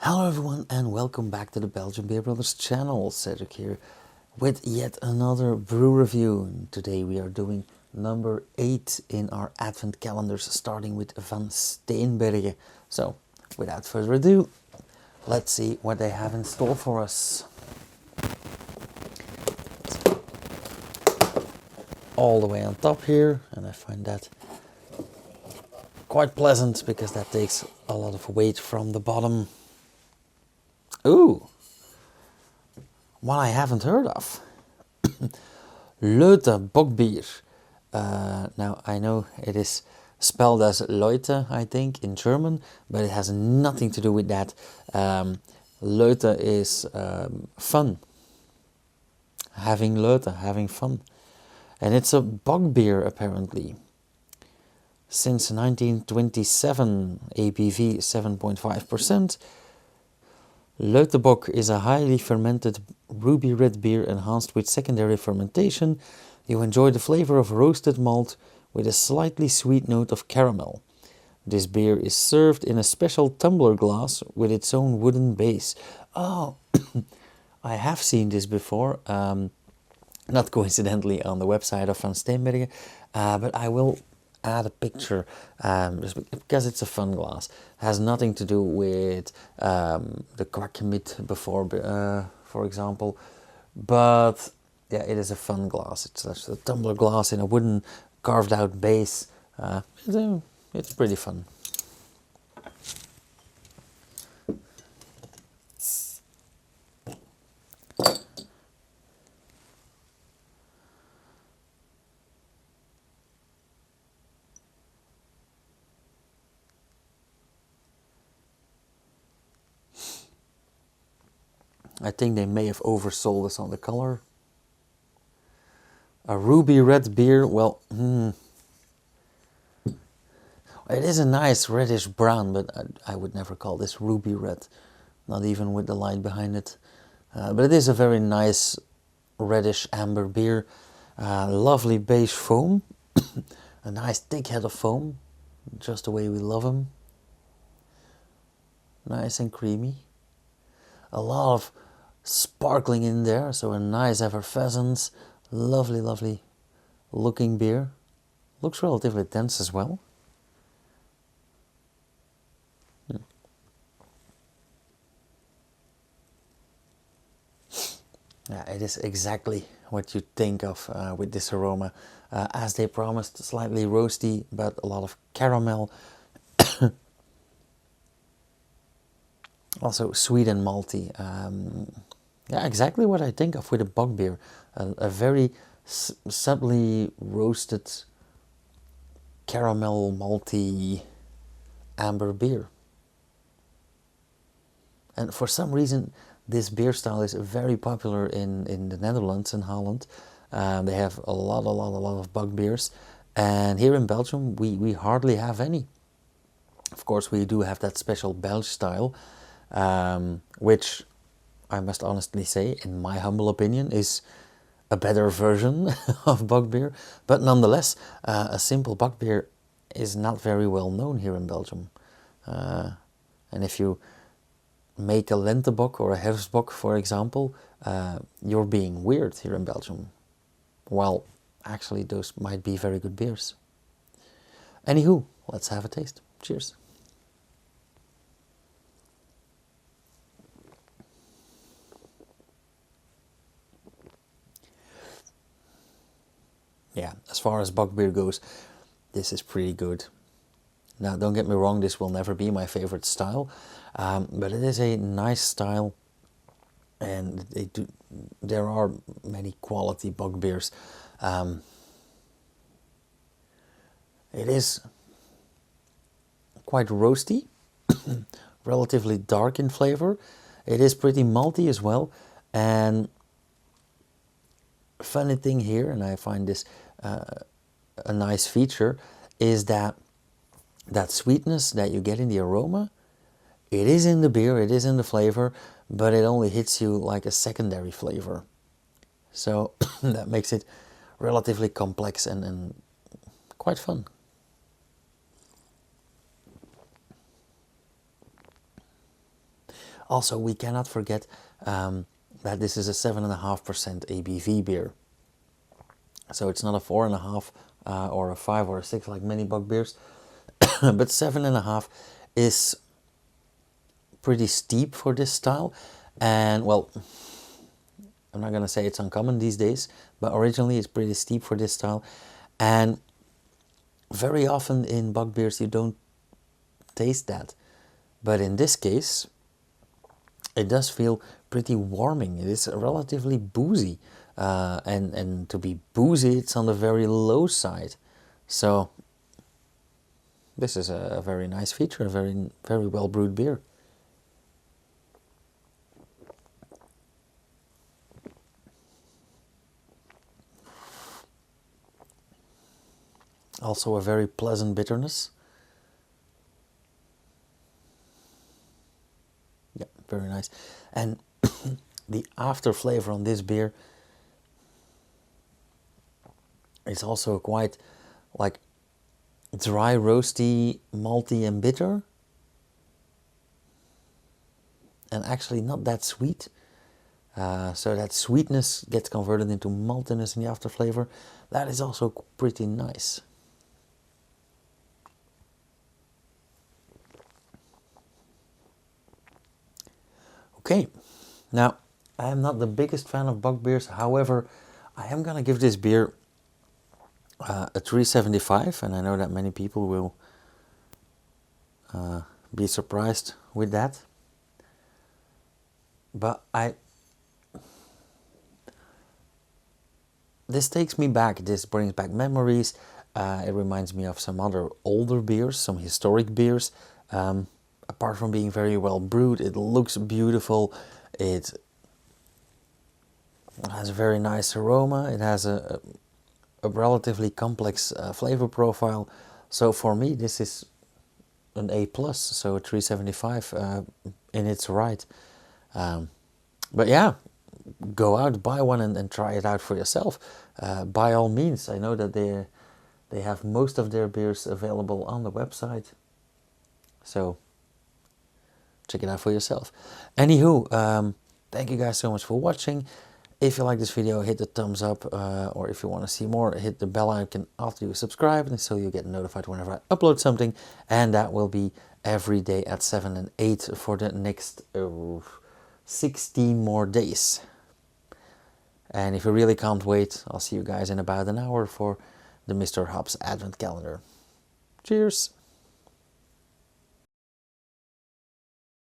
Hello everyone and welcome back to the Belgian Beer Brothers channel. Cedric here with yet another brew review. And today we are doing number 8 in our Advent calendars, starting with Van Steenberge. So without further ado, let's see what they have in store for us. All the way on top here, and I find that quite pleasant because that takes a lot of weight from the bottom. Ooh, one I haven't heard of. Leute Bokbier. Now I know it is spelled as Leute, I think, in German, but it has nothing to do with that. Leute is fun. Having Leute, having fun. And it's a Bokbier apparently. Since 1927, ABV 7.5%. Leute Bok is a highly fermented ruby red beer enhanced with secondary fermentation. You enjoy the flavor of roasted malt with a slightly sweet note of caramel. This beer is served in a special tumbler glass with its own wooden base. Oh, I have seen this before, not coincidentally on the website of Van Steenberge, but I will add a picture just because it's a fun glass. It has nothing to do with the Quackemit before, for example, but yeah, it is a fun glass. It's a tumbler glass in a wooden carved out base. It's pretty fun. I think they may have oversold us on the color. A ruby red beer, well, it is a nice reddish brown, but I would never call this ruby red, not even with the light behind it. But it is a very nice reddish amber beer. Lovely beige foam, a nice thick head of foam, just the way we love them. Nice and creamy. A lot of sparkling in there, so a nice effervescence. Lovely, lovely looking beer. Looks relatively dense as well. Yeah, it is exactly what you think of with this aroma. As they promised, slightly roasty, but a lot of caramel. Also sweet and malty. Yeah, exactly what I think of with a Bokbier. A very subtly roasted caramel malty amber beer. And for some reason this beer style is very popular in the Netherlands and Holland. They have a lot of Bokbiers, and here in Belgium we hardly have any. Of course we do have that special Belgian style, which I must honestly say, in my humble opinion, is a better version of Bokbier. But nonetheless, a simple Bokbier is not very well known here in Belgium. And if you make a Lentebok or a Herfstbok, for example, you're being weird here in Belgium. Well, actually, those might be very good beers. Anywho, let's have a taste. Cheers. Yeah, as far as Bokbier goes, this is pretty good. Now, don't get me wrong, this will never be my favorite style, but it is a nice style, and there are many quality Bokbiers. It is quite roasty, relatively dark in flavor. It is pretty malty as well, and funny thing here, and I find this a nice feature, is that sweetness that you get in the aroma, it is in the beer, it is in the flavor, but it only hits you like a secondary flavor. So that makes it relatively complex and quite fun. Also, we cannot forget that this is a 7.5% ABV beer. So it's not a 4.5 or a 5 or a 6 like many bock beers, but 7.5 is pretty steep for this style. And well, I'm not gonna say it's uncommon these days, but originally it's pretty steep for this style. And very often in bock beers you don't taste that, but in this case it does feel pretty warming. It is relatively boozy, and to be boozy, it's on the very low side. So this is a very nice feature, a very well brewed beer. Also a very pleasant bitterness. Yeah, very nice. And the after flavor on this beer is also quite like dry, roasty, malty and bitter. And actually not that sweet. So that sweetness gets converted into maltiness in the after flavor. That is also pretty nice. Okay, now I am not the biggest fan of bock beers. However, I am gonna give this beer a 3.75, and I know that many people will be surprised with that. But this takes me back. This brings back memories. It reminds me of some other older beers, some historic beers. Apart from being very well brewed, it looks beautiful. It has a very nice aroma. It has a relatively complex flavor profile. So for me, this is an A+, so a 3.75 in its right. But yeah, go out, buy one and try it out for yourself. By all means, I know that they have most of their beers available on the website. So check it out for yourself. Anywho, thank you guys so much for watching. If you like this video, hit the thumbs up, or if you want to see more, hit the bell icon after you subscribe, and so you get notified whenever I upload something. And that will be every day at 7 and 8 for the next 16 more days. And if you really can't wait, I'll see you guys in about an hour for the Mr. Hops Advent Calendar. Cheers!